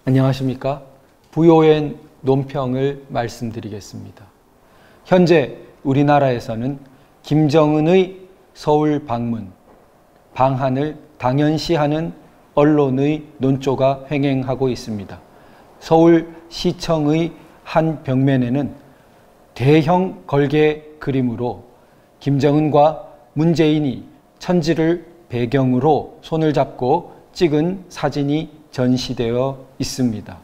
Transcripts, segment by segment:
안녕하십니까? 부요엔 논평을 말씀드리겠습니다. 현재 우리나라에서는 김정은의 서울 방문, 방한을 당연시하는 언론의 논조가 횡행하고 있습니다. 서울시청의 한 벽면에는 대형 걸개 그림으로 김정은과 문재인이 천지를 배경으로 손을 잡고 찍은 사진이 전시되어 있습니다.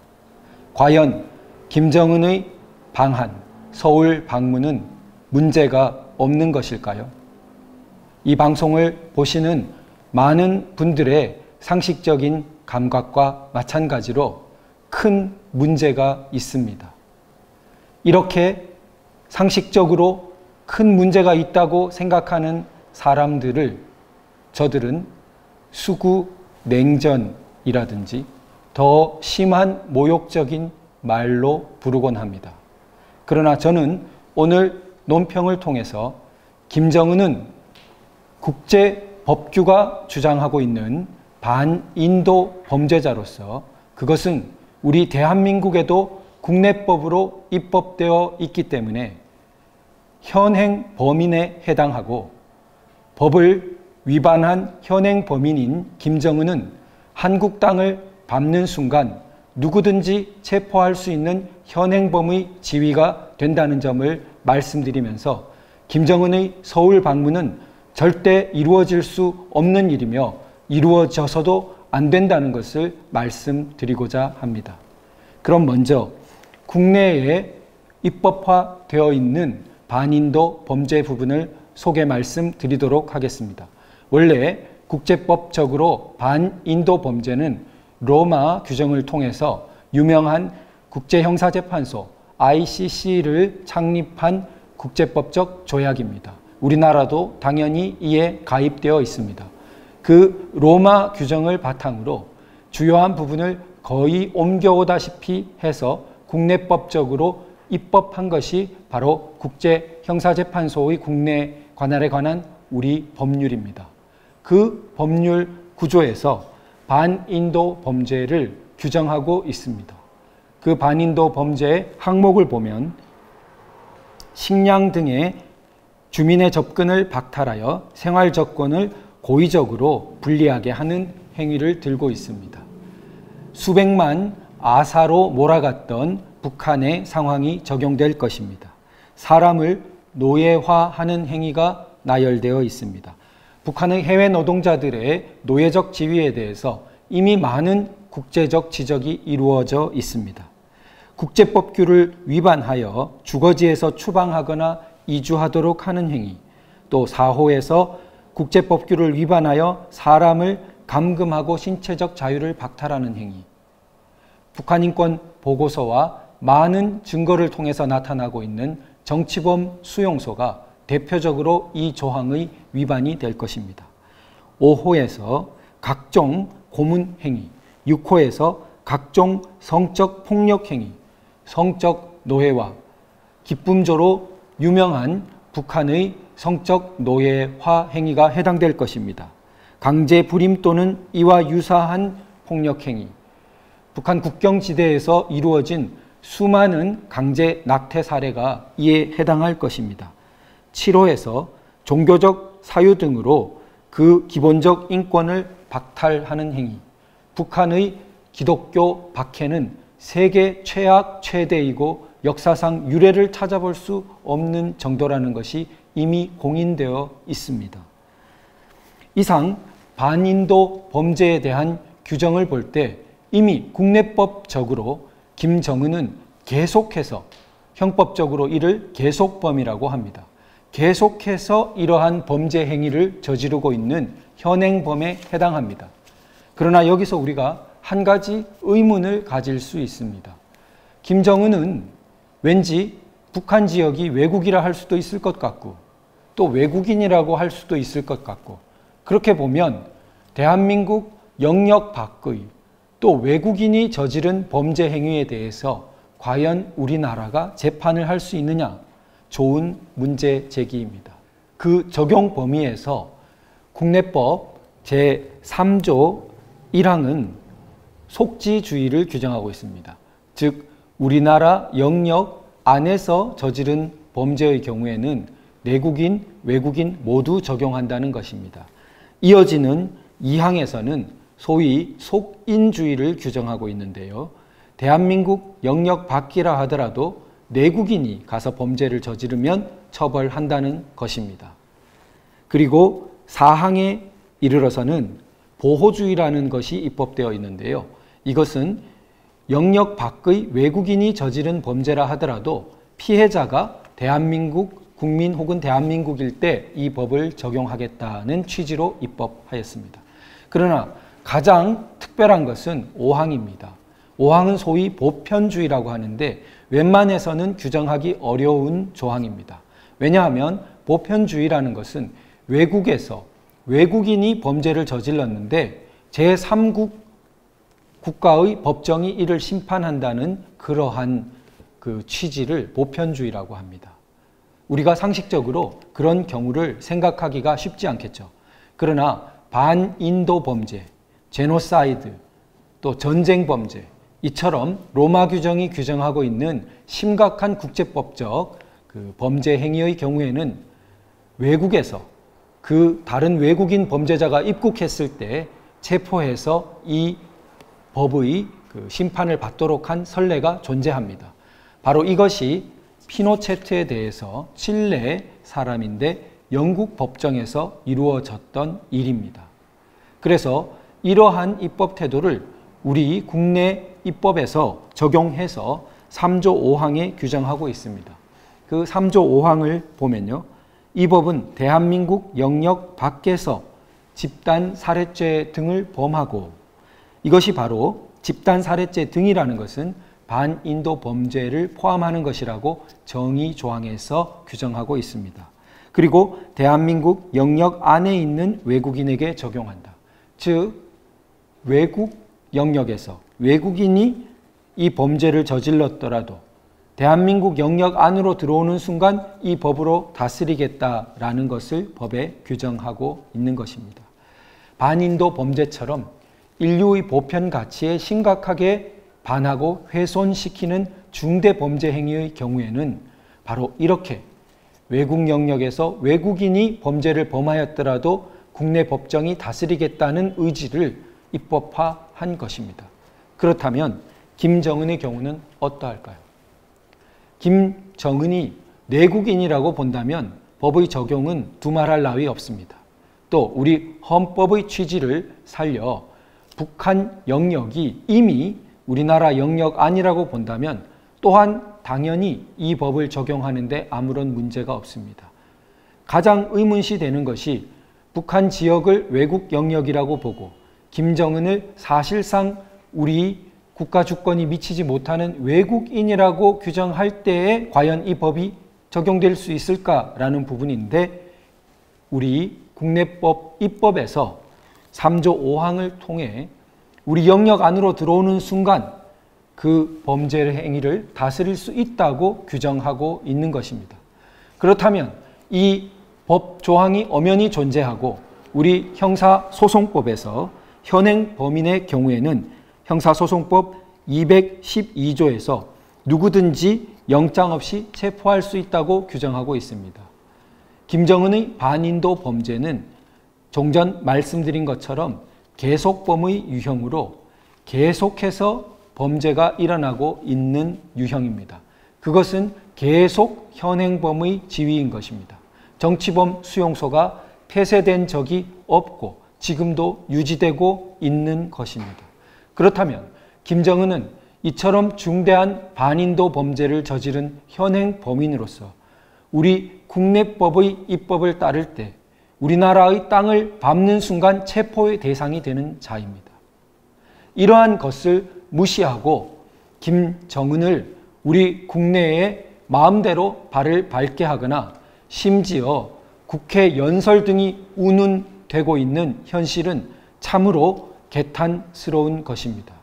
과연 김정은의 방한, 서울 방문은 문제가 없는 것일까요? 이 방송을 보시는 많은 분들의 상식적인 감각과 마찬가지로 큰 문제가 있습니다. 이렇게 상식적으로 큰 문제가 있다고 생각하는 사람들을 저들은 수구 냉전이라든지 더 심한 모욕적인 말로 부르곤 합니다. 그러나 저는 오늘 논평을 통해서 김정은은 국제법규가 주장하고 있는 반인도 범죄자로서 그것은 우리 대한민국에도 국내법으로 입법되어 있기 때문에 현행 범인에 해당하고 법을 위반한 현행 범인인 김정은은 한국 땅을 밟는 순간 누구든지 체포할 수 있는 현행범의 지위가 된다는 점을 말씀드리면서 김정은의 서울 방문은 절대 이루어질 수 없는 일이며 이루어져서도 안 된다는 것을 말씀드리고자 합니다. 그럼 먼저 국내에 입법화되어 있는 반인도 범죄 부분을 소개 말씀드리도록 하겠습니다. 원래 국제법적으로 반인도 범죄는 로마 규정을 통해서 유명한 국제형사재판소 ICC를 창립한 국제법적 조약입니다. 우리나라도 당연히 이에 가입되어 있습니다. 그 로마 규정을 바탕으로 주요한 부분을 거의 옮겨오다시피 해서 국내법적으로 입법한 것이 바로 국제형사재판소의 국내 관할에 관한 우리 법률입니다. 그 법률 구조에서 반인도 범죄를 규정하고 있습니다. 그 반인도 범죄의 항목을 보면 식량 등의 주민의 접근을 박탈하여 생활 조건을 고의적으로 불리하게 하는 행위를 들고 있습니다. 수백만 아사로 몰아갔던 북한의 상황이 적용될 것입니다. 사람을 노예화하는 행위가 나열되어 있습니다. 북한의 해외 노동자들의 노예적 지위에 대해서 이미 많은 국제적 지적이 이루어져 있습니다. 국제법규를 위반하여 주거지에서 추방하거나 이주하도록 하는 행위, 또 4호에서 국제법규를 위반하여 사람을 감금하고 신체적 자유를 박탈하는 행위, 북한인권 보고서와 많은 증거를 통해서 나타나고 있는 정치범 수용소가 대표적으로 이 조항의 위반이 될 것입니다. 5호에서 각종 고문 행위, 6호에서 각종 성적 폭력 행위, 성적 노예화, 기쁨조로 유명한 북한의 성적 노예화 행위가 해당될 것입니다. 강제 불임 또는 이와 유사한 폭력 행위, 북한 국경지대에서 이루어진 수많은 강제 낙태 사례가 이에 해당할 것입니다. 7호에서 종교적 사유 등으로 그 기본적 인권을 박탈하는 행위, 북한의 기독교 박해는 세계 최악 최대이고 역사상 유례를 찾아볼 수 없는 정도라는 것이 이미 공인되어 있습니다. 이상 반인도 범죄에 대한 규정을 볼 때 이미 국내법적으로 김정은은 계속해서 형법적으로 이를 계속범이라고 합니다. 계속해서 이러한 범죄 행위를 저지르고 있는 현행범에 해당합니다. 그러나 여기서 우리가 한 가지 의문을 가질 수 있습니다. 김정은은 왠지 북한 지역이 외국이라 할 수도 있을 것 같고 또 외국인이라고 할 수도 있을 것 같고 그렇게 보면 대한민국 영역 밖의 또 외국인이 저지른 범죄 행위에 대해서 과연 우리나라가 재판을 할 수 있느냐? 좋은 문제 제기입니다. 그 적용 범위에서 국내법 제3조 1항은 속지주의를 규정하고 있습니다. 즉 우리나라 영역 안에서 저지른 범죄의 경우에는 내국인, 외국인 모두 적용한다는 것입니다. 이어지는 2항에서는 소위 속인주의를 규정하고 있는데요. 대한민국 영역 밖이라 하더라도 내국인이 가서 범죄를 저지르면 처벌한다는 것입니다. 그리고 4항에 이르러서는 보호주의라는 것이 입법되어 있는데요. 이것은 영역 밖의 외국인이 저지른 범죄라 하더라도 피해자가 대한민국 국민 혹은 대한민국일 때 이 법을 적용하겠다는 취지로 입법하였습니다. 그러나 가장 특별한 것은 5항입니다. 5항은 소위 보편주의라고 하는데 웬만해서는 규정하기 어려운 조항입니다. 왜냐하면 보편주의라는 것은 외국에서 외국인이 범죄를 저질렀는데 제3국 국가의 법정이 이를 심판한다는 그러한 그 취지를 보편주의라고 합니다. 우리가 상식적으로 그런 경우를 생각하기가 쉽지 않겠죠. 그러나 반인도 범죄, 제노사이드, 또 전쟁 범죄, 이처럼 로마 규정이 규정하고 있는 심각한 국제법적 그 범죄 행위의 경우에는 외국에서 그 다른 외국인 범죄자가 입국했을 때 체포해서 이 법의 그 심판을 받도록 한 선례가 존재합니다. 바로 이것이 피노체트에 대해서 칠레 사람인데 영국 법정에서 이루어졌던 일입니다. 그래서 이러한 입법 태도를 우리 국내 입법에서 적용해서 3조 5항에 규정하고 있습니다. 그 3조 5항을 보면요. 이 법은 대한민국 영역 밖에서 집단 살해죄 등을 범하고, 이것이 바로 집단 살해죄 등이라는 것은 반인도 범죄를 포함하는 것이라고 정의 조항에서 규정하고 있습니다. 그리고 대한민국 영역 안에 있는 외국인에게 적용한다. 즉 외국 영역에서 외국인이 이 범죄를 저질렀더라도 대한민국 영역 안으로 들어오는 순간 이 법으로 다스리겠다라는 것을 법에 규정하고 있는 것입니다. 반인도 범죄처럼 인류의 보편 가치에 심각하게 반하고 훼손시키는 중대 범죄 행위의 경우에는 바로 이렇게 외국 영역에서 외국인이 범죄를 범하였더라도 국내 법정이 다스리겠다는 의지를 입법화한 것입니다. 그렇다면 김정은의 경우는 어떠할까요? 김정은이 내국인이라고 본다면 법의 적용은 두말할 나위 없습니다. 또 우리 헌법의 취지를 살려 북한 영역이 이미 우리나라 영역 아니라고 본다면 또한 당연히 이 법을 적용하는데 아무런 문제가 없습니다. 가장 의문시 되는 것이 북한 지역을 외국 영역이라고 보고 김정은을 사실상 우리 국가 주권이 미치지 못하는 외국인이라고 규정할 때에 과연 이 법이 적용될 수 있을까라는 부분인데, 우리 국내법 입법에서 3조 5항을 통해 우리 영역 안으로 들어오는 순간 그 범죄 행위를 다스릴 수 있다고 규정하고 있는 것입니다. 그렇다면 이 법 조항이 엄연히 존재하고 우리 형사소송법에서 현행 범인의 경우에는 형사소송법 212조에서 누구든지 영장 없이 체포할 수 있다고 규정하고 있습니다. 김정은의 반인도 범죄는 종전 말씀드린 것처럼 계속범의 유형으로 계속해서 범죄가 일어나고 있는 유형입니다. 그것은 계속 현행범의 지위인 것입니다. 정치범 수용소가 폐쇄된 적이 없고 지금도 유지되고 있는 것입니다. 그렇다면 김정은은 이처럼 중대한 반인도 범죄를 저지른 현행 범인으로서 우리 국내법의 입법을 따를 때 우리나라의 땅을 밟는 순간 체포의 대상이 되는 자입니다. 이러한 것을 무시하고 김정은을 우리 국내에 마음대로 발을 밟게 하거나 심지어 국회 연설 등이 운운되고 있는 현실은 참으로 개탄스러운 것입니다.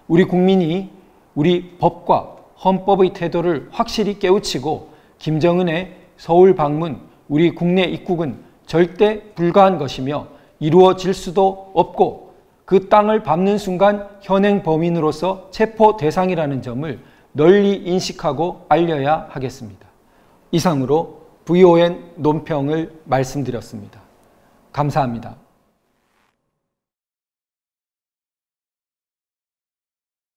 우리 국민이 우리 법과 헌법의 태도를 확실히 깨우치고 김정은의 서울 방문, 우리 국내 입국은 절대 불가한 것이며 이루어질 수도 없고 그 땅을 밟는 순간 현행 범인으로서 체포 대상이라는 점을 널리 인식하고 알려야 하겠습니다. 이상으로 VON 논평을 말씀드렸습니다. 감사합니다.